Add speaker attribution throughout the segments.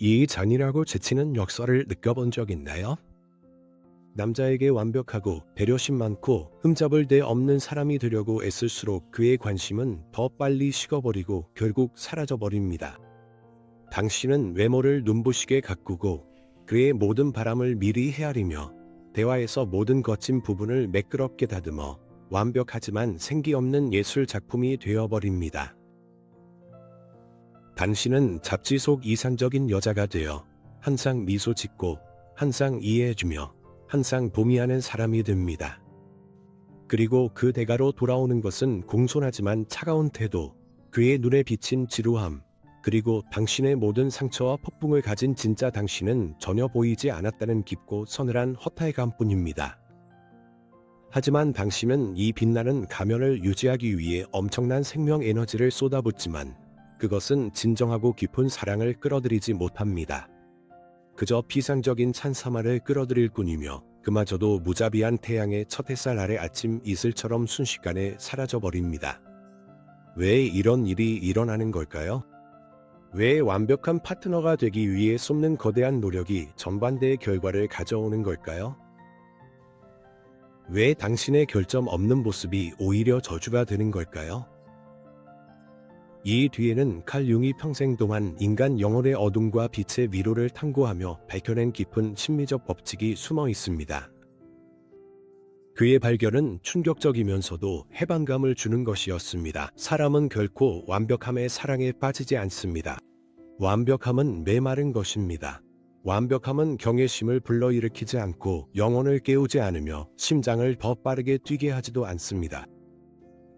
Speaker 1: 이 잔인하고 재치는 역설을 느껴본 적 있나요? 남자에게 완벽하고 배려심 많고 흠잡을 데 없는 사람이 되려고 애쓸수록 그의 관심은 더 빨리 식어버리고 결국 사라져버립니다. 당신은 외모를 눈부시게 가꾸고 그의 모든 바람을 미리 헤아리며 대화에서 모든 거친 부분을 매끄럽게 다듬어 완벽하지만 생기 없는 예술 작품이 되어버립니다. 당신은 잡지 속 이상적인 여자가 되어 항상 미소 짓고 항상 이해해주며 항상 동의하는 사람이 됩니다. 그리고 그 대가로 돌아오는 것은 공손하지만 차가운 태도, 그의 눈에 비친 지루함, 그리고 당신의 모든 상처와 폭풍을 가진 진짜 당신은 전혀 보이지 않았다는 깊고 서늘한 허탈감뿐입니다. 하지만 당신은 이 빛나는 가면을 유지하기 위해 엄청난 생명 에너지를 쏟아붓지만 그것은 진정하고 깊은 사랑을 끌어들이지 못합니다. 그저 피상적인 찬사마를 끌어들일 뿐이며 그마저도 무자비한 태양의 첫 햇살 아래 아침 이슬처럼 순식간에 사라져버립니다. 왜 이런 일이 일어나는 걸까요? 왜 완벽한 파트너가 되기 위해 쏟는 거대한 노력이 정반대의 결과를 가져오는 걸까요? 왜 당신의 결점 없는 모습이 오히려 저주가 되는 걸까요? 이 뒤에는 칼 융이 평생 동안 인간 영혼의 어둠과 빛의 위로를 탐구하며 밝혀낸 깊은 심리적 법칙이 숨어 있습니다. 그의 발견은 충격적이면서도 해방감을 주는 것이었습니다. 사람은 결코 완벽함의 사랑에 빠지지 않습니다. 완벽함은 메마른 것입니다. 완벽함은 경외심을 불러일으키지 않고 영혼을 깨우지 않으며 심장을 더 빠르게 뛰게 하지도 않습니다.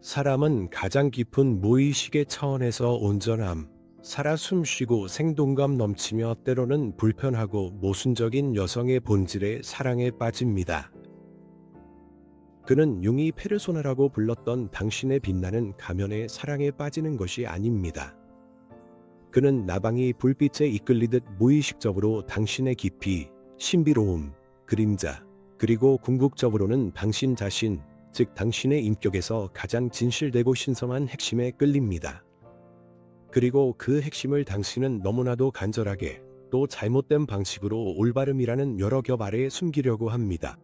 Speaker 1: 사람은 가장 깊은 무의식의 차원에서 온전함, 살아 숨쉬고 생동감 넘치며 때로는 불편하고 모순적인 여성의 본질의 사랑에 빠집니다. 그는 융이 페르소나라고 불렀던 당신의 빛나는 가면의 사랑에 빠지는 것이 아닙니다. 그는 나방이 불빛에 이끌리듯 무의식적으로 당신의 깊이, 신비로움, 그림자, 그리고 궁극적으로는 당신 자신, 즉 당신의 인격에서 가장 진실되고 신성한 핵심에 끌립니다. 그리고 그 핵심을 당신은 너무나도 간절하게 또 잘못된 방식으로 올바름이라는 여러 겹 아래에 숨기려고 합니다.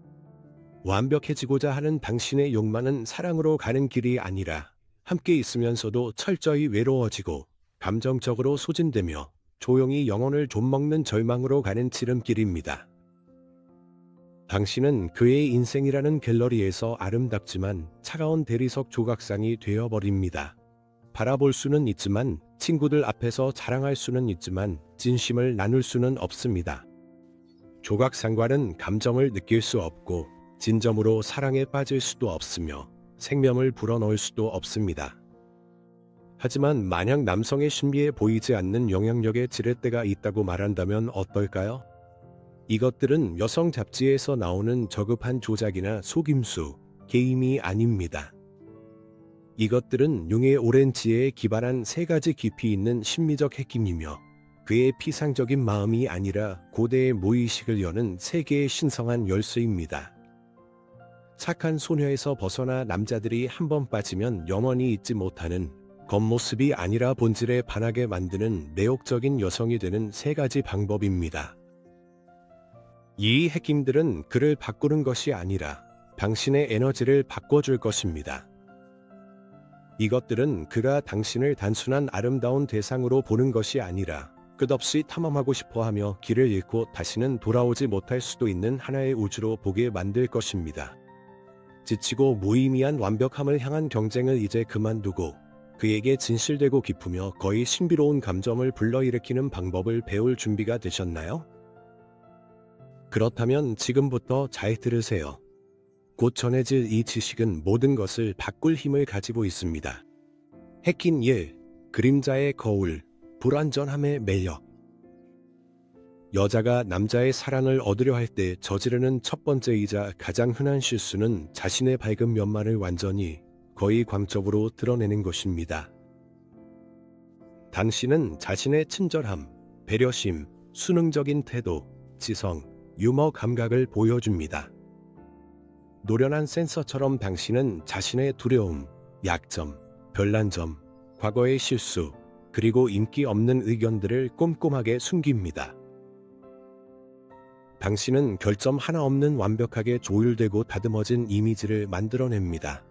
Speaker 1: 완벽해지고자 하는 당신의 욕망은 사랑으로 가는 길이 아니라 함께 있으면서도 철저히 외로워지고 감정적으로 소진되며 조용히 영혼을 좀먹는 절망으로 가는 지름길입니다. 당신은 그의 인생이라는 갤러리에서 아름답지만 차가운 대리석 조각상이 되어버립니다. 바라볼 수는 있지만 친구들 앞에서 자랑할 수는 있지만 진심을 나눌 수는 없습니다. 조각상과는 감정을 느낄 수 없고 진정으로 사랑에 빠질 수도 없으며 생명을 불어넣을 수도 없습니다. 하지만 만약 남성의 신비에 보이지 않는 영향력의 지렛대가 있다고 말한다면 어떨까요? 이것들은 여성 잡지에서 나오는 저급한 조작이나 속임수, 게임이 아닙니다. 이것들은 융의 오랜 지혜에 기반한 세 가지 깊이 있는 심리적 핵심이며 그의 피상적인 마음이 아니라 고대의 무의식을 여는 세계의 신성한 열쇠입니다. 착한 소녀에서 벗어나 남자들이 한번 빠지면 영원히 잊지 못하는 겉모습이 아니라 본질에 반하게 만드는 매혹적인 여성이 되는 세 가지 방법입니다. 이 핵심들은 그를 바꾸는 것이 아니라 당신의 에너지를 바꿔줄 것입니다. 이것들은 그가 당신을 단순한 아름다운 대상으로 보는 것이 아니라 끝없이 탐험하고 싶어하며 길을 잃고 다시는 돌아오지 못할 수도 있는 하나의 우주로 보게 만들 것입니다. 지치고 무의미한 완벽함을 향한 경쟁을 이제 그만두고 그에게 진실되고 깊으며 거의 신비로운 감정을 불러일으키는 방법을 배울 준비가 되셨나요? 그렇다면 지금부터 잘 들으세요. 곧 전해질 이 지식은 모든 것을 바꿀 힘을 가지고 있습니다. 핵인 1. 그림자의 거울, 불완전함의 매력. 여자가 남자의 사랑을 얻으려 할 때 저지르는 첫 번째이자 가장 흔한 실수는 자신의 밝은 면만을 완전히 거의 광적으로 드러내는 것입니다. 당신은 자신의 친절함, 배려심, 수능적인 태도, 지성, 유머 감각을 보여줍니다. 노련한 센서처럼 당신은 자신의 두려움, 약점, 별난 점, 과거의 실수, 그리고 인기 없는 의견들을 꼼꼼하게 숨깁니다. 당신은 결점 하나 없는 완벽하게 조율되고 다듬어진 이미지를 만들어냅니다.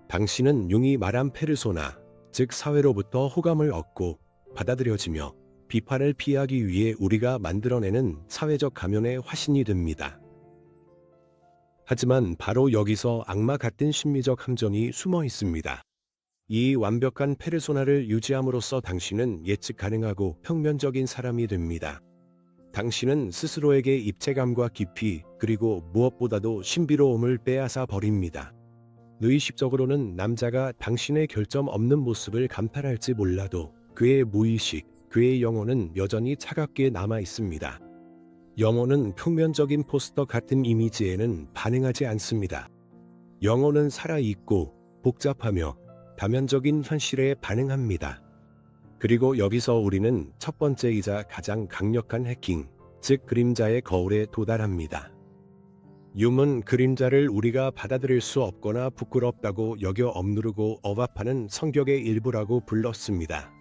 Speaker 1: 당신은 용이 말한 페르소나, 즉 사회로부터 호감을 얻고 받아들여지며 비판을 피하기 위해 우리가 만들어내는 사회적 가면의 화신이 됩니다. 하지만 바로 여기서 악마 같은 심리적 함정이 숨어 있습니다. 이 완벽한 페르소나를 유지함으로써 당신은 예측 가능하고 평면적인 사람이 됩니다. 당신은 스스로에게 입체감과 깊이, 그리고 무엇보다도 신비로움을 빼앗아 버립니다. 의식적으로는 남자가 당신의 결점 없는 모습을 감탄할지 몰라도 그의 무의식, 그의 영혼은 여전히 차갑게 남아 있습니다. 영혼은 평면적인 포스터 같은 이미지에는 반응하지 않습니다. 영혼은 살아있고 복잡하며 다면적인 현실에 반응합니다. 그리고 여기서 우리는 첫 번째이자 가장 강력한 해킹, 즉 그림자의 거울에 도달합니다. 윰은 그림자를 우리가 받아들일 수 없거나 부끄럽다고 여겨 억누르고 억압하는 성격의 일부라고 불렀습니다.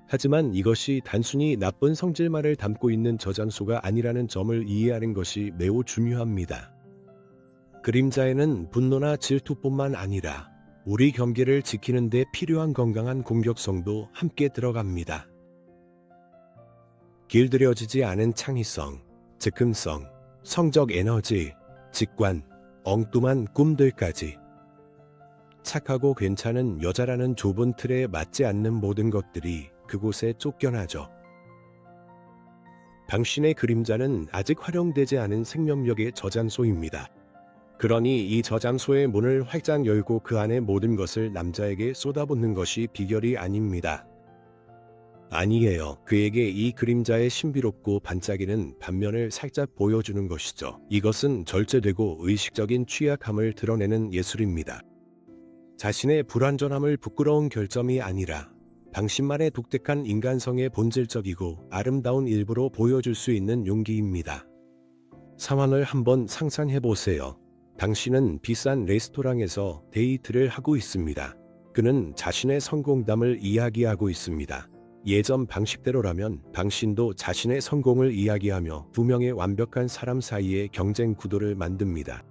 Speaker 1: 하지만 이것이 단순히 나쁜 성질만을 담고 있는 저장소가 아니라는 점을 이해하는 것이 매우 중요합니다. 그림자에는 분노나 질투뿐만 아니라 우리 경계를 지키는 데 필요한 건강한 공격성도 함께 들어갑니다. 길들여지지 않은 창의성, 즉흥성, 성적 에너지, 직관, 엉뚱한 꿈들까지. 착하고 괜찮은 여자라는 좁은 틀에 맞지 않는 모든 것들이 그곳에 쫓겨나죠. 당신의 그림자는 아직 활용되지 않은 생명력의 저장소입니다. 그러니 이 저장소의 문을 활짝 열고 그 안의 모든 것을 남자에게 쏟아붓는 것이 비결이 아닙니다. 아니에요. 그에게 이 그림자의 신비롭고 반짝이는 반면을 살짝 보여주는 것이죠. 이것은 절제되고 의식적인 취약함을 드러내는 예술입니다. 자신의 불완전함을 부끄러운 결점이 아니라 당신만의 독특한 인간성의 본질적이고 아름다운 일부로 보여줄 수 있는 용기입니다. 상황을 한번 상상해 보세요. 당신은 비싼 레스토랑에서 데이트를 하고 있습니다. 그는 자신의 성공담을 이야기하고 있습니다. 예전 방식대로라면 당신도 자신의 성공을 이야기하며 두 명의 완벽한 사람 사이의 경쟁 구도를 만듭니다.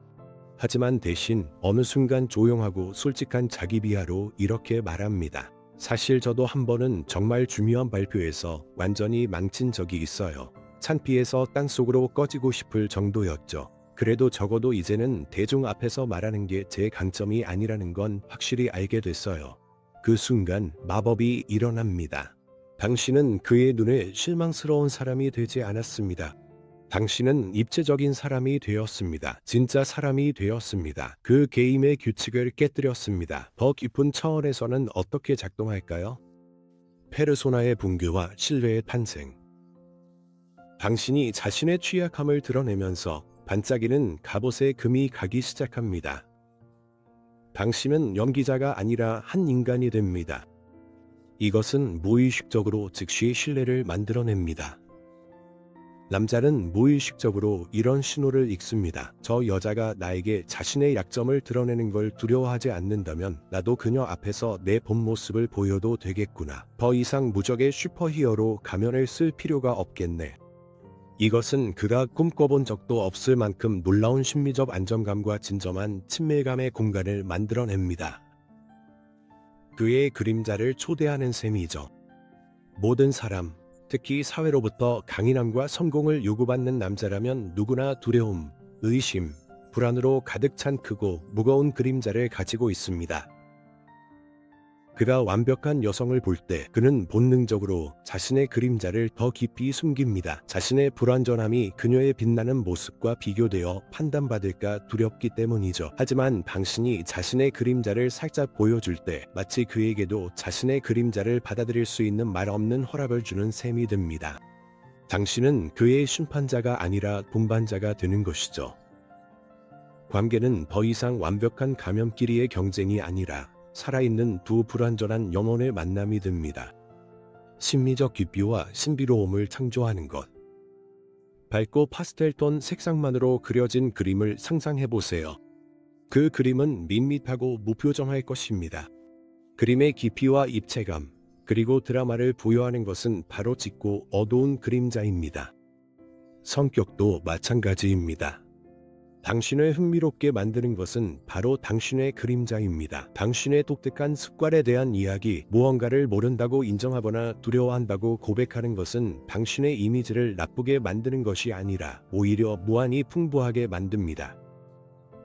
Speaker 1: 하지만 대신 어느 순간 조용하고 솔직한 자기 비하로 이렇게 말합니다. 사실 저도 한 번은 정말 중요한 발표에서 완전히 망친 적이 있어요. 찬피해서 땅속으로 꺼지고 싶을 정도였죠. 그래도 적어도 이제는 대중 앞에서 말하는 게 제 강점이 아니라는 건 확실히 알게 됐어요. 그 순간 마법이 일어납니다. 당신은 그의 눈에 실망스러운 사람이 되지 않았습니다. 당신은 입체적인 사람이 되었습니다. 진짜 사람이 되었습니다. 그 게임의 규칙을 깨뜨렸습니다. 더 깊은 차원에서는 어떻게 작동할까요? 페르소나의 붕괴와 신뢰의 탄생. 당신이 자신의 취약함을 드러내면서 반짝이는 갑옷에 금이 가기 시작합니다. 당신은 연기자가 아니라 한 인간이 됩니다. 이것은 무의식적으로 즉시 신뢰를 만들어냅니다. 남자는 무의식적으로 이런 신호를 읽습니다. 저 여자가 나에게 자신의 약점을 드러내는 걸 두려워하지 않는다면 나도 그녀 앞에서 내 본 모습을 보여도 되겠구나. 더 이상 무적의 슈퍼히어로 가면을 쓸 필요가 없겠네. 이것은 그가 꿈꿔본 적도 없을 만큼 놀라운 심리적 안정감과 진정한 친밀감의 공간을 만들어냅니다. 그의 그림자를 초대하는 셈이죠. 모든 사람, 특히 사회로부터 강인함과 성공을 요구받는 남자라면 누구나 두려움, 의심, 불안으로 가득 찬 크고 무거운 그림자를 가지고 있습니다. 그가 완벽한 여성을 볼 때 그는 본능적으로 자신의 그림자를 더 깊이 숨깁니다. 자신의 불완전함이 그녀의 빛나는 모습과 비교되어 판단받을까 두렵기 때문이죠. 하지만 당신이 자신의 그림자를 살짝 보여줄 때 마치 그에게도 자신의 그림자를 받아들일 수 있는 말 없는 허락을 주는 셈이 됩니다. 당신은 그의 심판자가 아니라 동반자가 되는 것이죠. 관계는 더 이상 완벽한 가면끼리의 경쟁이 아니라 살아있는 두 불완전한 영혼의 만남이 됩니다. 심리적 깊이와 신비로움을 창조하는 것. 밝고 파스텔톤 색상만으로 그려진 그림을 상상해 보세요. 그 그림은 밋밋하고 무표정할 것입니다. 그림의 깊이와 입체감, 그리고 드라마를 부여하는 것은 바로 짙고 어두운 그림자입니다. 성격도 마찬가지입니다. 당신을 흥미롭게 만드는 것은 바로 당신의 그림자입니다. 당신의 독특한 습관에 대한 이야기, 무언가를 모른다고 인정하거나 두려워한다고 고백하는 것은 당신의 이미지를 나쁘게 만드는 것이 아니라 오히려 무한히 풍부하게 만듭니다.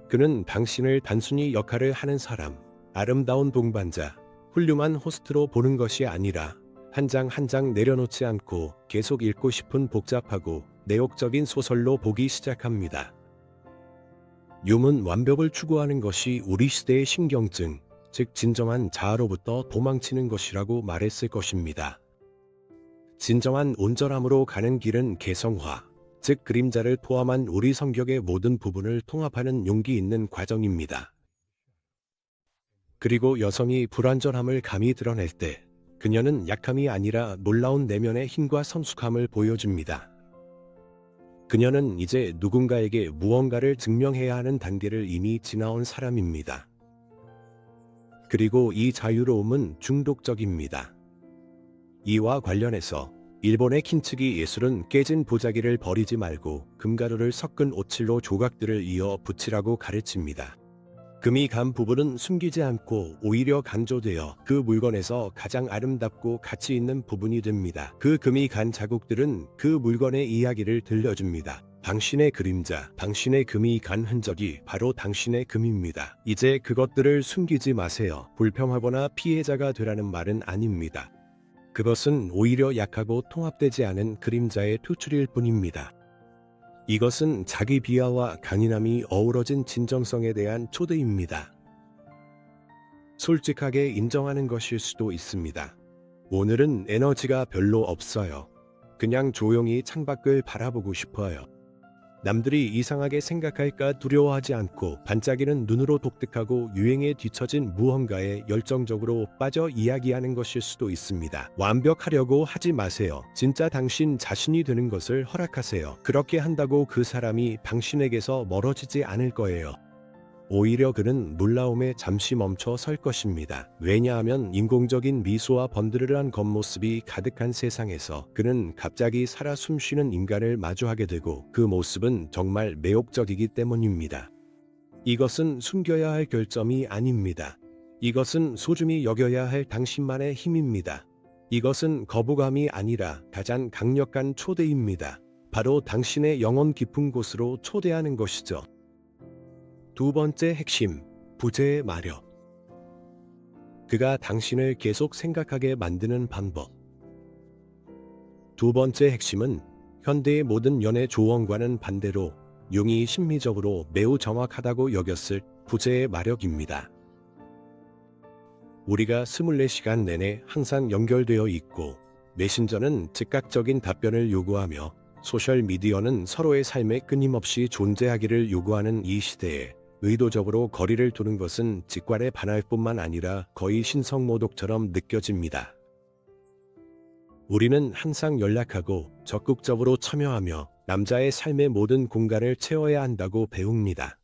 Speaker 1: 그는 당신을 단순히 역할을 하는 사람, 아름다운 동반자, 훌륭한 호스트로 보는 것이 아니라 한 장 한 장 내려놓지 않고 계속 읽고 싶은 복잡하고 내용적인 소설로 보기 시작합니다. 욤은 완벽을 추구하는 것이 우리 시대의 신경증, 즉 진정한 자아로부터 도망치는 것이라고 말했을 것입니다. 진정한 온전함으로 가는 길은 개성화, 즉 그림자를 포함한 우리 성격의 모든 부분을 통합하는 용기 있는 과정입니다. 그리고 여성이 불완전함을 감히 드러낼 때 그녀는 약함이 아니라 놀라운 내면의 힘과 성숙함을 보여줍니다. 그녀는 이제 누군가에게 무언가를 증명해야 하는 단계를 이미 지나온 사람입니다. 그리고 이 자유로움은 중독적입니다. 이와 관련해서 일본의 킨츠기 예술은 깨진 보자기를 버리지 말고 금가루를 섞은 오칠로 조각들을 이어 붙이라고 가르칩니다. 금이 간 부분은 숨기지 않고 오히려 강조되어 그 물건에서 가장 아름답고 가치 있는 부분이 됩니다. 그 금이 간 자국들은 그 물건의 이야기를 들려줍니다. 당신의 그림자, 당신의 금이 간 흔적이 바로 당신의 금입니다. 이제 그것들을 숨기지 마세요. 불평하거나 피해자가 되라는 말은 아닙니다. 그것은 오히려 약하고 통합되지 않은 그림자의 표출일 뿐입니다. 이것은 자기 비하와 강인함이 어우러진 진정성에 대한 초대입니다. 솔직하게 인정하는 것일 수도 있습니다. 오늘은 에너지가 별로 없어요. 그냥 조용히 창밖을 바라보고 싶어요. 남들이 이상하게 생각할까 두려워하지 않고 반짝이는 눈으로 독특하고 유행에 뒤처진 무언가에 열정적으로 빠져 이야기하는 것일 수도 있습니다. 완벽하려고 하지 마세요. 진짜 당신 자신이 되는 것을 허락하세요. 그렇게 한다고 그 사람이 당신에게서 멀어지지 않을 거예요. 오히려 그는 놀라움에 잠시 멈춰 설 것입니다. 왜냐하면 인공적인 미소와 번드르르한 겉모습이 가득한 세상에서 그는 갑자기 살아 숨쉬는 인간을 마주하게 되고 그 모습은 정말 매혹적이기 때문입니다. 이것은 숨겨야 할 결점이 아닙니다. 이것은 소중히 여겨야 할 당신만의 힘입니다. 이것은 거부감이 아니라 가장 강력한 초대입니다. 바로 당신의 영혼 깊은 곳으로 초대하는 것이죠. 두 번째 핵심, 부재의 마력. 그가 당신을 계속 생각하게 만드는 방법. 두 번째 핵심은 현대의 모든 연애 조언과는 반대로 융이 심리적으로 매우 정확하다고 여겼을 부재의 마력입니다. 우리가 24시간 내내 항상 연결되어 있고 메신저는 즉각적인 답변을 요구하며 소셜미디어는 서로의 삶에 끊임없이 존재하기를 요구하는 이 시대에 의도적으로 거리를 두는 것은 직관에 반할 뿐만 아니라 거의 신성모독처럼 느껴집니다. 우리는 항상 연락하고 적극적으로 참여하며 남자의 삶의 모든 공간을 채워야 한다고 배웁니다.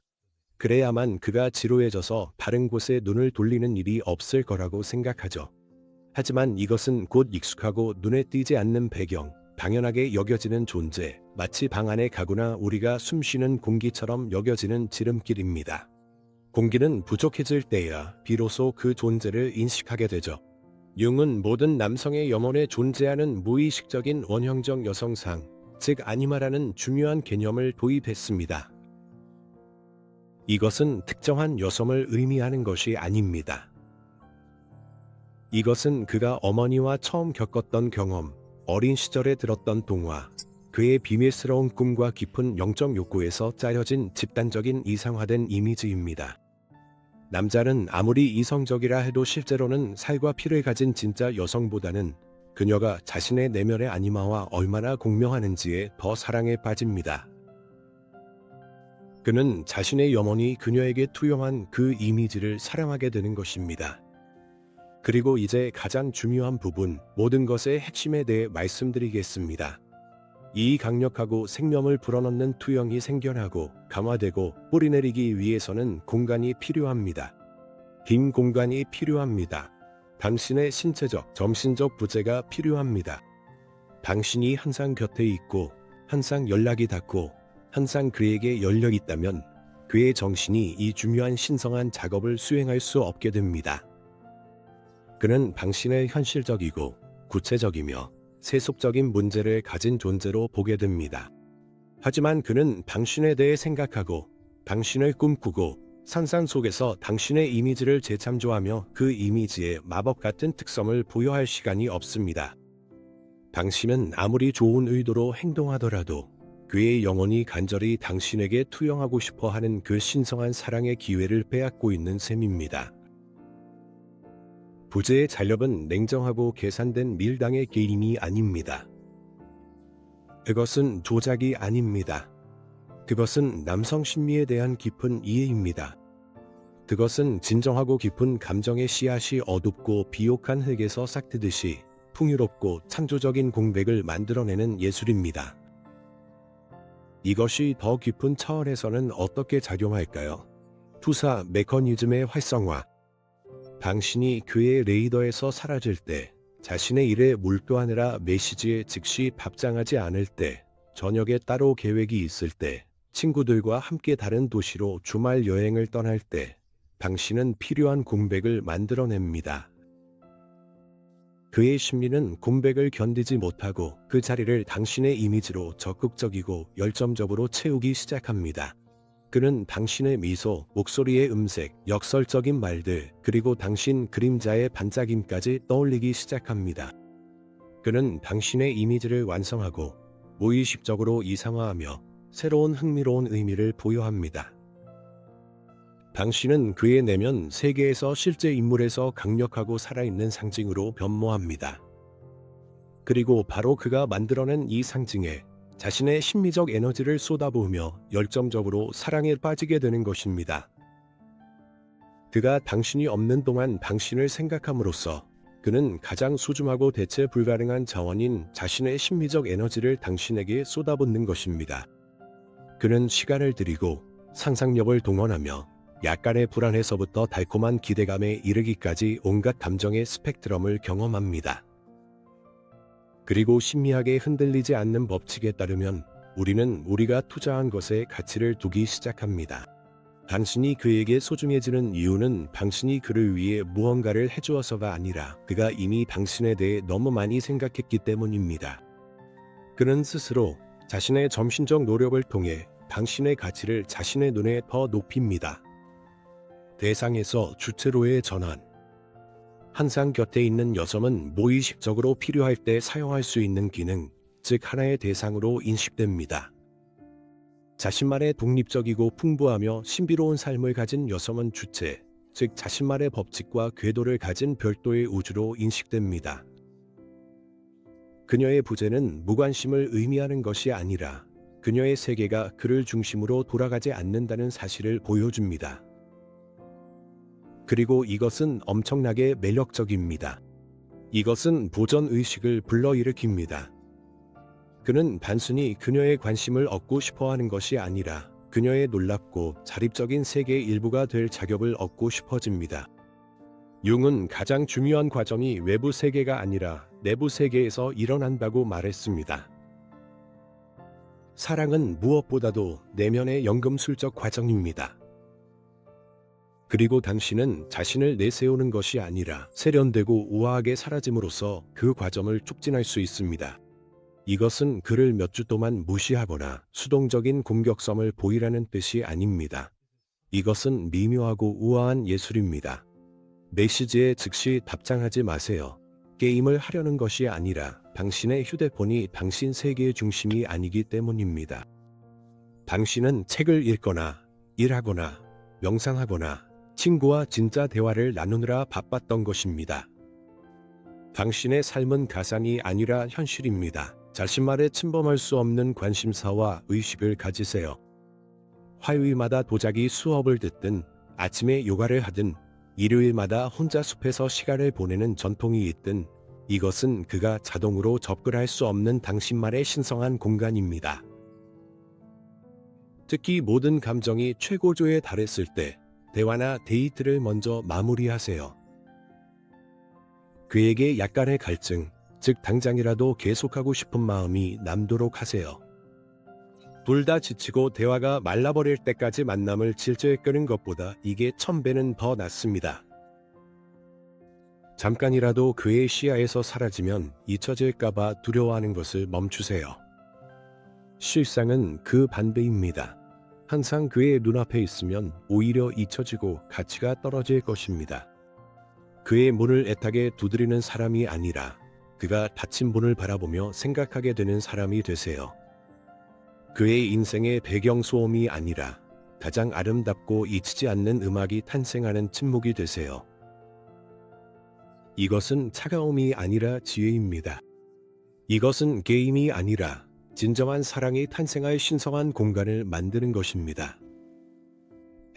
Speaker 1: 그래야만 그가 지루해져서 다른 곳에 눈을 돌리는 일이 없을 거라고 생각하죠. 하지만 이것은 곧 익숙하고 눈에 띄지 않는 배경, 당연하게 여겨지는 존재, 마치 방 안의 가구나 우리가 숨쉬는 공기처럼 여겨지는 지름길입니다. 공기는 부족해질 때야 비로소 그 존재를 인식하게 되죠. 융은 모든 남성의 영혼에 존재하는 무의식적인 원형적 여성상, 즉 아니마라는 중요한 개념을 도입했습니다. 이것은 특정한 여성을 의미하는 것이 아닙니다. 이것은 그가 어머니와 처음 겪었던 경험, 어린 시절에 들었던 동화, 그의 비밀스러운 꿈과 깊은 영적 욕구에서 짜여진 집단적인 이상화된 이미지입니다. 남자는 아무리 이성적이라 해도 실제로는 살과 피를 가진 진짜 여성보다는 그녀가 자신의 내면의 아니마와 얼마나 공명하는지에 더 사랑에 빠집니다. 그는 자신의 영혼이 그녀에게 투영한 그 이미지를 사랑하게 되는 것입니다. 그리고 이제 가장 중요한 부분, 모든 것의 핵심에 대해 말씀드리겠습니다. 이 강력하고 생명을 불어넣는 투영이 생겨나고 강화되고 뿌리내리기 위해서는 공간이 필요합니다. 빈 공간이 필요합니다. 당신의 신체적, 정신적 부재가 필요합니다. 당신이 항상 곁에 있고 항상 연락이 닿고 항상 그에게 열려 있다면 그의 정신이 이 중요한 신성한 작업을 수행할 수 없게 됩니다. 그는 당신의 현실적이고 구체적이며 세속적인 문제를 가진 존재로 보게 됩니다. 하지만 그는 당신에 대해 생각하고 당신을 꿈꾸고 상상 속에서 당신의 이미지를 재창조하며 그 이미지에 마법 같은 특성을 부여할 시간이 없습니다. 당신은 아무리 좋은 의도로 행동하더라도 그의 영혼이 간절히 당신에게 투영하고 싶어 하는 그 신성한 사랑의 기회를 빼앗고 있는 셈입니다. 부재의 잔력은 냉정하고 계산된 밀당의 게임이 아닙니다. 그것은 조작이 아닙니다. 그것은 남성 심리에 대한 깊은 이해입니다. 그것은 진정하고 깊은 감정의 씨앗이 어둡고 비옥한 흙에서 싹트듯이 풍요롭고 창조적인 공백을 만들어내는 예술입니다. 이것이 더 깊은 차원에서는 어떻게 작용할까요? 투사 메커니즘의 활성화. 당신이 그의 레이더에서 사라질 때, 자신의 일에 몰두하느라 메시지에 즉시 답장하지 않을 때, 저녁에 따로 계획이 있을 때, 친구들과 함께 다른 도시로 주말 여행을 떠날 때, 당신은 필요한 공백을 만들어냅니다. 그의 심리는 공백을 견디지 못하고 그 자리를 당신의 이미지로 적극적이고 열정적으로 채우기 시작합니다. 그는 당신의 미소, 목소리의 음색, 역설적인 말들, 그리고 당신 그림자의 반짝임까지 떠올리기 시작합니다. 그는 당신의 이미지를 완성하고 무의식적으로 이상화하며 새로운 흥미로운 의미를 부여합니다. 당신은 그의 내면 세계에서 실제 인물에서 강력하고 살아있는 상징으로 변모합니다. 그리고 바로 그가 만들어낸 이 상징에 자신의 심리적 에너지를 쏟아부으며 열정적으로 사랑에 빠지게 되는 것입니다. 그가 당신이 없는 동안 당신을 생각함으로써 그는 가장 소중하고 대체 불가능한 자원인 자신의 심리적 에너지를 당신에게 쏟아붓는 것입니다. 그는 시간을 들이고 상상력을 동원하며 약간의 불안에서부터 달콤한 기대감에 이르기까지 온갖 감정의 스펙트럼을 경험합니다. 그리고 신미하게 흔들리지 않는 법칙에 따르면 우리는 우리가 투자한 것에 가치를 두기 시작합니다. 당신이 그에게 소중해지는 이유는 당신이 그를 위해 무언가를 해주어서가 아니라 그가 이미 당신에 대해 너무 많이 생각했기 때문입니다. 그는 스스로 자신의 점신적 노력을 통해 당신의 가치를 자신의 눈에 더 높입니다. 대상에서 주체로의 전환. 항상 곁에 있는 여성은 무의식적으로 필요할 때 사용할 수 있는 기능, 즉 하나의 대상으로 인식됩니다. 자신만의 독립적이고 풍부하며 신비로운 삶을 가진 여성은 주체, 즉 자신만의 법칙과 궤도를 가진 별도의 우주로 인식됩니다. 그녀의 부재는 무관심을 의미하는 것이 아니라 그녀의 세계가 그를 중심으로 돌아가지 않는다는 사실을 보여줍니다. 그리고 이것은 엄청나게 매력적입니다. 이것은 보전 의식을 불러일으킵니다. 그는 단순히 그녀의 관심을 얻고 싶어하는 것이 아니라 그녀의 놀랍고 자립적인 세계의 일부가 될 자격을 얻고 싶어집니다. 융은 가장 중요한 과정이 외부 세계가 아니라 내부 세계에서 일어난다고 말했습니다. 사랑은 무엇보다도 내면의 연금술적 과정입니다. 그리고 당신은 자신을 내세우는 것이 아니라 세련되고 우아하게 사라짐으로써 그 과정을 촉진할 수 있습니다. 이것은 그를 몇 주 동안 무시하거나 수동적인 공격성을 보이라는 뜻이 아닙니다. 이것은 미묘하고 우아한 예술입니다. 메시지에 즉시 답장하지 마세요. 게임을 하려는 것이 아니라 당신의 휴대폰이 당신 세계의 중심이 아니기 때문입니다. 당신은 책을 읽거나 일하거나 명상하거나 친구와 진짜 대화를 나누느라 바빴던 것입니다. 당신의 삶은 가상이 아니라 현실입니다. 자신만의 침범할 수 없는 관심사와 의식을 가지세요. 화요일마다 도자기 수업을 듣든 아침에 요가를 하든 일요일마다 혼자 숲에서 시간을 보내는 전통이 있든 이것은 그가 자동으로 접근할 수 없는 당신만의 신성한 공간입니다. 특히 모든 감정이 최고조에 달했을 때 대화나 데이트를 먼저 마무리하세요. 그에게 약간의 갈증, 즉 당장이라도 계속하고 싶은 마음이 남도록 하세요. 둘 다 지치고 대화가 말라버릴 때까지 만남을 질질 끄는 것보다 이게 1000배는 더 낫습니다. 잠깐이라도 그의 시야에서 사라지면 잊혀질까봐 두려워하는 것을 멈추세요. 실상은 그 반대입니다. 항상 그의 눈앞에 있으면 오히려 잊혀지고 가치가 떨어질 것입니다. 그의 문을 애타게 두드리는 사람이 아니라 그가 닫힌 문을 바라보며 생각하게 되는 사람이 되세요. 그의 인생의 배경소음이 아니라 가장 아름답고 잊히지 않는 음악이 탄생하는 침묵이 되세요. 이것은 차가움이 아니라 지혜입니다. 이것은 게임이 아니라 진정한 사랑이 탄생할 신성한 공간을 만드는 것입니다.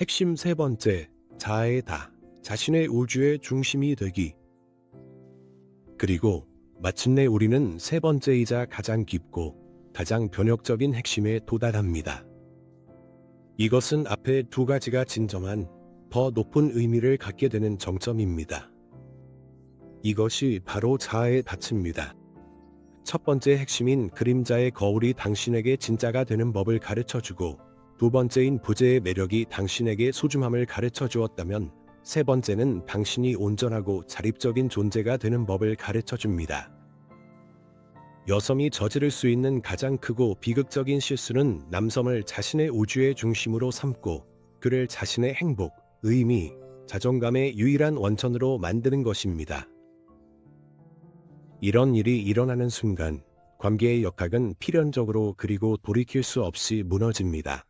Speaker 1: 핵심 세 번째, 자아의 다, 자신의 우주의 중심이 되기. 그리고 마침내 우리는 세 번째이자 가장 깊고 가장 변혁적인 핵심에 도달합니다. 이것은 앞에 두 가지가 진정한 더 높은 의미를 갖게 되는 정점입니다. 이것이 바로 자아의 닫입니다. 첫 번째 핵심인 그림자의 거울이 당신에게 진짜가 되는 법을 가르쳐주고 두 번째인 부재의 매력이 당신에게 소중함을 가르쳐 주었다면 세 번째는 당신이 온전하고 자립적인 존재가 되는 법을 가르쳐 줍니다. 여성이 저지를 수 있는 가장 크고 비극적인 실수는 남성을 자신의 우주의 중심으로 삼고 그를 자신의 행복, 의미, 자존감의 유일한 원천으로 만드는 것입니다. 이런 일이 일어나는 순간 관계의 역학은 필연적으로 그리고 돌이킬 수 없이 무너집니다.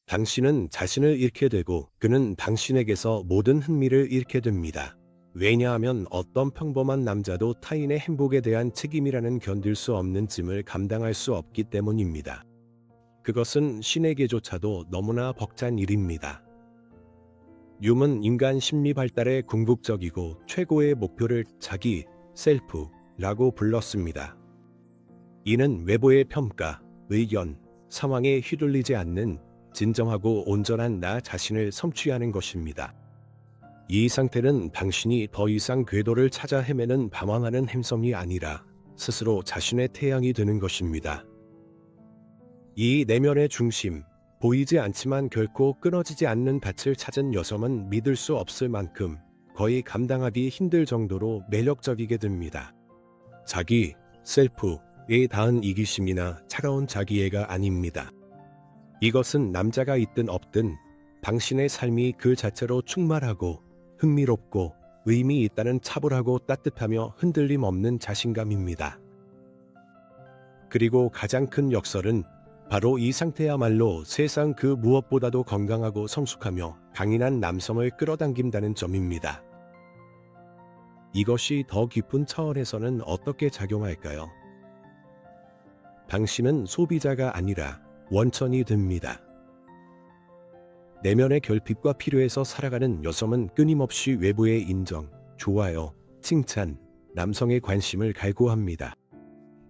Speaker 1: 당신은 자신을 잃게 되고 그는 당신에게서 모든 흥미를 잃게 됩니다. 왜냐하면 어떤 평범한 남자도 타인의 행복에 대한 책임이라는 견딜 수 없는 짐을 감당할 수 없기 때문입니다. 그것은 신에게조차도 너무나 벅찬 일입니다. 윰은 인간 심리 발달의 궁극적이고 최고의 목표를 자기, 셀프라고 불렀습니다. 이는 외부의 평가, 의견, 상황에 휘둘리지 않는 진정하고 온전한 나 자신을 성취하는 것입니다. 이 상태는 당신이 더 이상 궤도를 찾아 헤매는 방황하는 행성이 아니라 스스로 자신의 태양이 되는 것입니다. 이 내면의 중심, 보이지 않지만 결코 끊어지지 않는 밭을 찾은 여성은 믿을 수 없을 만큼 거의 감당하기 힘들 정도로 매력적이게 됩니다. 자기, 셀프에 닿은 이기심이나 차가운 자기애가 아닙니다. 이것은 남자가 있든 없든 당신의 삶이 그 자체로 충만하고 흥미롭고 의미 있다는 차분하고 따뜻하며 흔들림 없는 자신감입니다. 그리고 가장 큰 역설은 바로 이 상태야말로 세상 그 무엇보다도 건강하고 성숙하며 강인한 남성을 끌어당긴다는 점입니다. 이것이 더 깊은 차원에서는 어떻게 작용할까요? 당신은 소비자가 아니라 원천이 됩니다. 내면의 결핍과 필요에서 살아가는 여성은 끊임없이 외부의 인정, 좋아요, 칭찬, 남성의 관심을 갈구합니다.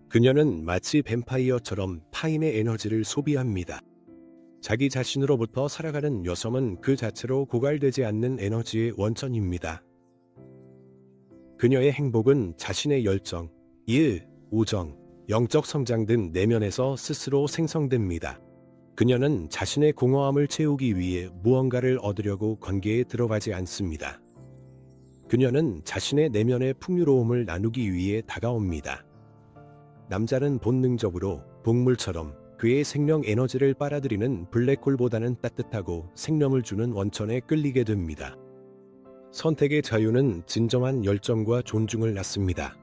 Speaker 1: 그녀는 마치 뱀파이어처럼 타인의 에너지를 소비합니다. 자기 자신으로부터 살아가는 여성은 그 자체로 고갈되지 않는 에너지의 원천입니다. 그녀의 행복은 자신의 열정, 일, 우정, 영적 성장 등 내면에서 스스로 생성됩니다. 그녀는 자신의 공허함을 채우기 위해 무언가를 얻으려고 관계에 들어가지 않습니다. 그녀는 자신의 내면의 풍요로움을 나누기 위해 다가옵니다. 남자는 본능적으로 동물처럼 그의 생명 에너지를 빨아들이는 블랙홀보다는 따뜻하고 생명을 주는 원천에 끌리게 됩니다. 선택의 자유는 진정한 열정과 존중을 낳습니다.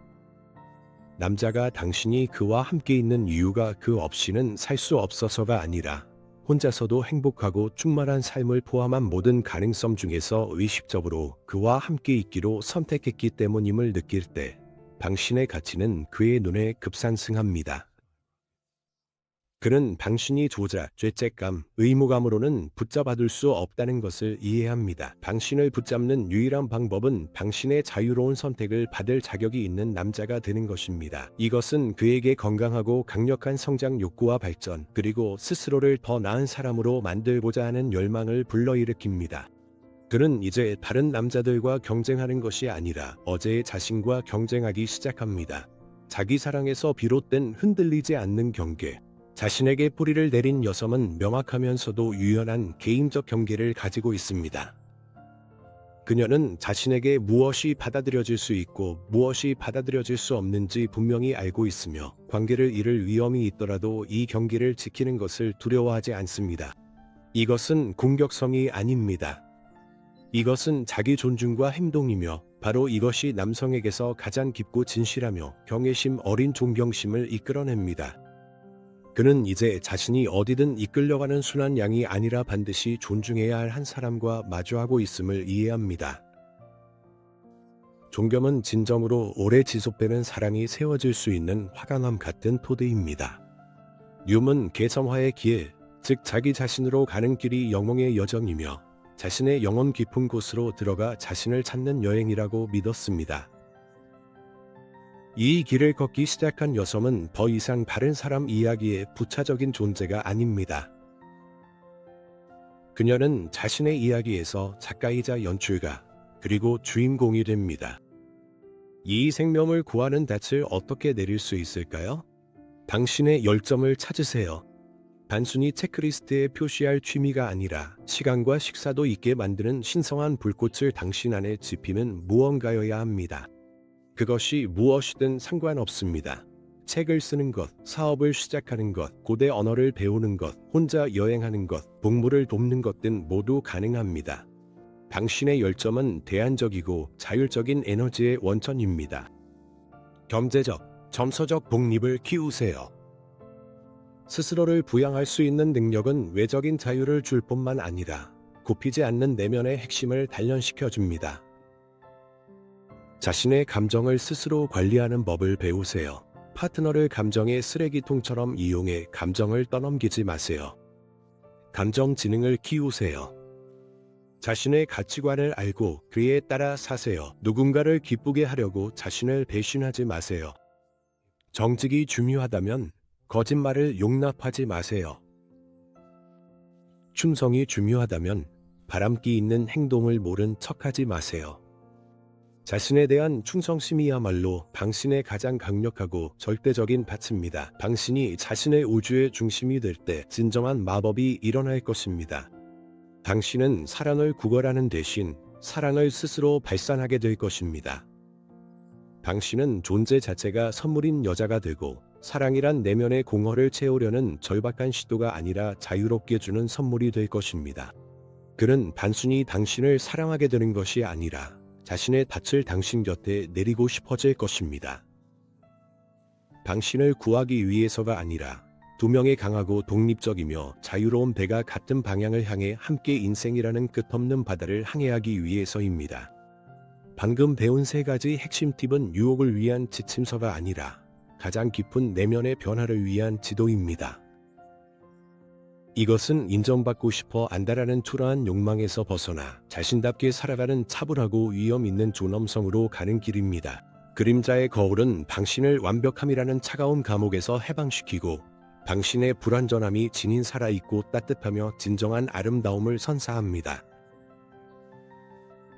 Speaker 1: 남자가 당신이 그와 함께 있는 이유가 그 없이는 살 수 없어서가 아니라 혼자서도 행복하고 충만한 삶을 포함한 모든 가능성 중에서 의식적으로 그와 함께 있기로 선택했기 때문임을 느낄 때 당신의 가치는 그의 눈에 급상승합니다. 그는 당신이 조작, 죄책감, 의무감으로는 붙잡아둘 수 없다는 것을 이해합니다. 당신을 붙잡는 유일한 방법은 당신의 자유로운 선택을 받을 자격이 있는 남자가 되는 것입니다. 이것은 그에게 건강하고 강력한 성장 욕구와 발전, 그리고 스스로를 더 나은 사람으로 만들고자 하는 열망을 불러일으킵니다. 그는 이제 다른 남자들과 경쟁하는 것이 아니라 어제의 자신과 경쟁하기 시작합니다. 자기 사랑에서 비롯된 흔들리지 않는 경계. 자신에게 뿌리를 내린 여성은 명확하면서도 유연한 개인적 경계를 가지고 있습니다. 그녀는 자신에게 무엇이 받아들여질 수 있고 무엇이 받아들여질 수 없는지 분명히 알고 있으며 관계를 잃을 위험이 있더라도 이 경계를 지키는 것을 두려워하지 않습니다. 이것은 공격성이 아닙니다. 이것은 자기 존중과 행동이며 바로 이것이 남성에게서 가장 깊고 진실하며 경외심 어린 존경심을 이끌어냅니다. 그는 이제 자신이 어디든 이끌려가는 순한 양이 아니라 반드시 존중해야 할 한 사람과 마주하고 있음을 이해합니다. 존경은 진정으로 오래 지속되는 사랑이 세워질 수 있는 화강암 같은 토대입니다. 뮨은 개성화의 길, 즉 자기 자신으로 가는 길이 영웅의 여정이며 자신의 영혼 깊은 곳으로 들어가 자신을 찾는 여행이라고 믿었습니다. 이 길을 걷기 시작한 여성은 더 이상 다른 사람 이야기의 부차적인 존재가 아닙니다. 그녀는 자신의 이야기에서 작가이자 연출가, 그리고 주인공이 됩니다. 이 생명을 구하는 닻을 어떻게 내릴 수 있을까요? 당신의 열정을 찾으세요. 단순히 체크리스트에 표시할 취미가 아니라 시간과 식사도 있게 만드는 신성한 불꽃을 당신 안에 지피는 무언가여야 합니다. 그것이 무엇이든 상관없습니다. 책을 쓰는 것, 사업을 시작하는 것, 고대 언어를 배우는 것, 혼자 여행하는 것, 동물을 돕는 것 등 모두 가능합니다. 당신의 열정은 대안적이고 자율적인 에너지의 원천입니다. 경제적, 정서적 독립을 키우세요. 스스로를 부양할 수 있는 능력은 외적인 자유를 줄 뿐만 아니라 굽히지 않는 내면의 핵심을 단련시켜 줍니다. 자신의 감정을 스스로 관리하는 법을 배우세요. 파트너를 감정의 쓰레기통처럼 이용해 감정을 떠넘기지 마세요. 감정 지능을 키우세요. 자신의 가치관을 알고 그에 따라 사세요. 누군가를 기쁘게 하려고 자신을 배신하지 마세요. 정직이 중요하다면 거짓말을 용납하지 마세요. 충성이 중요하다면 바람기 있는 행동을 모른 척하지 마세요. 자신에 대한 충성심이야말로 당신의 가장 강력하고 절대적인 밭입니다. 당신이 자신의 우주의 중심이 될 때 진정한 마법이 일어날 것입니다. 당신은 사랑을 구걸하는 대신 사랑을 스스로 발산하게 될 것입니다. 당신은 존재 자체가 선물인 여자가 되고 사랑이란 내면의 공허를 채우려는 절박한 시도가 아니라 자유롭게 주는 선물이 될 것입니다. 그는 단순히 당신을 사랑하게 되는 것이 아니라 자신의 닻을 당신 곁에 내리고 싶어질 것입니다. 당신을 구하기 위해서가 아니라 두 명의 강하고 독립적이며 자유로운 배가 같은 방향을 향해 함께 인생이라는 끝없는 바다를 항해하기 위해서입니다. 방금 배운 세 가지 핵심 팁은 유혹을 위한 지침서가 아니라 가장 깊은 내면의 변화를 위한 지도입니다. 이것은 인정받고 싶어 안다라는 초라한 욕망에서 벗어나 자신답게 살아가는 차분하고 위험 있는 존엄성으로 가는 길입니다. 그림자의 거울은 당신을 완벽함이라는 차가운 감옥에서 해방시키고 당신의 불완전함이 지닌 살아있고 따뜻하며 진정한 아름다움을 선사합니다.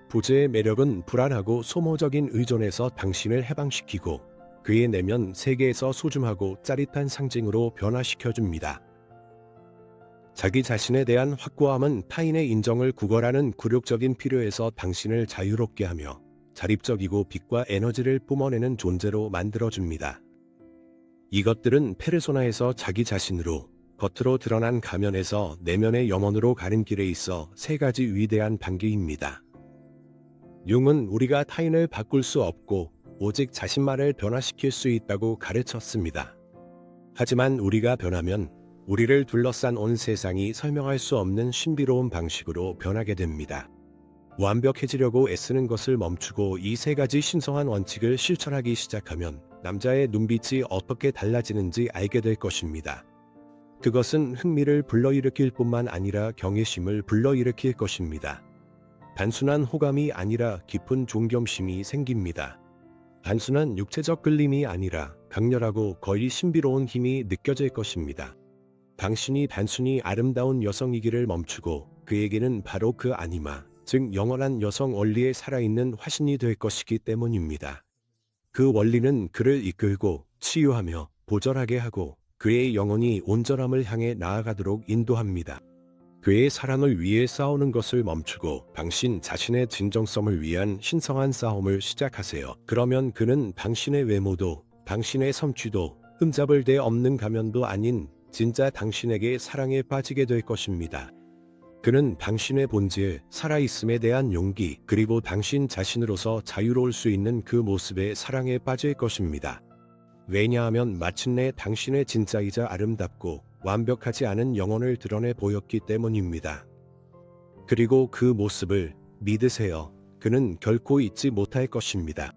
Speaker 1: 부재의 매력은 불안하고 소모적인 의존에서 당신을 해방시키고 그의 내면 세계에서 소중하고 짜릿한 상징으로 변화시켜줍니다. 자기 자신에 대한 확고함은 타인의 인정을 구걸하는 굴욕적인 필요에서 당신을 자유롭게 하며 자립적이고 빛과 에너지를 뿜어내는 존재로 만들어줍니다. 이것들은 페르소나에서 자기 자신으로, 겉으로 드러난 가면에서 내면의 염원으로 가는 길에 있어 세 가지 위대한 단계입니다. 융은 우리가 타인을 바꿀 수 없고 오직 자신만을 변화시킬 수 있다고 가르쳤습니다. 하지만 우리가 변하면 우리를 둘러싼 온 세상이 설명할 수 없는 신비로운 방식으로 변하게 됩니다. 완벽해지려고 애쓰는 것을 멈추고 이 세 가지 신성한 원칙을 실천하기 시작하면 남자의 눈빛이 어떻게 달라지는지 알게 될 것입니다. 그것은 흥미를 불러일으킬 뿐만 아니라 경외심을 불러일으킬 것입니다. 단순한 호감이 아니라 깊은 존경심이 생깁니다. 단순한 육체적 끌림이 아니라 강렬하고 거의 신비로운 힘이 느껴질 것입니다. 당신이 단순히 아름다운 여성이기를 멈추고 그에게는 바로 그 아니마, 즉 영원한 여성 원리에 살아있는 화신이 될 것이기 때문입니다. 그 원리는 그를 이끌고 치유하며 보절하게 하고 그의 영혼이 온전함을 향해 나아가도록 인도합니다. 그의 사랑을 위해 싸우는 것을 멈추고 당신 자신의 진정성을 위한 신성한 싸움을 시작하세요. 그러면 그는 당신의 외모도, 당신의 섬취도, 흠잡을 데 없는 가면도 아닌 진짜 당신에게 사랑에 빠지게 될 것입니다. 그는 당신의 본질, 살아있음에 대한 용기, 그리고 당신 자신으로서 자유로울 수 있는 그 모습에 사랑에 빠질 것입니다. 왜냐하면 마침내 당신의 진짜이자 아름답고 완벽하지 않은 영혼을 드러내 보였기 때문입니다. 그리고 그 모습을 믿으세요. 그는 결코 잊지 못할 것입니다.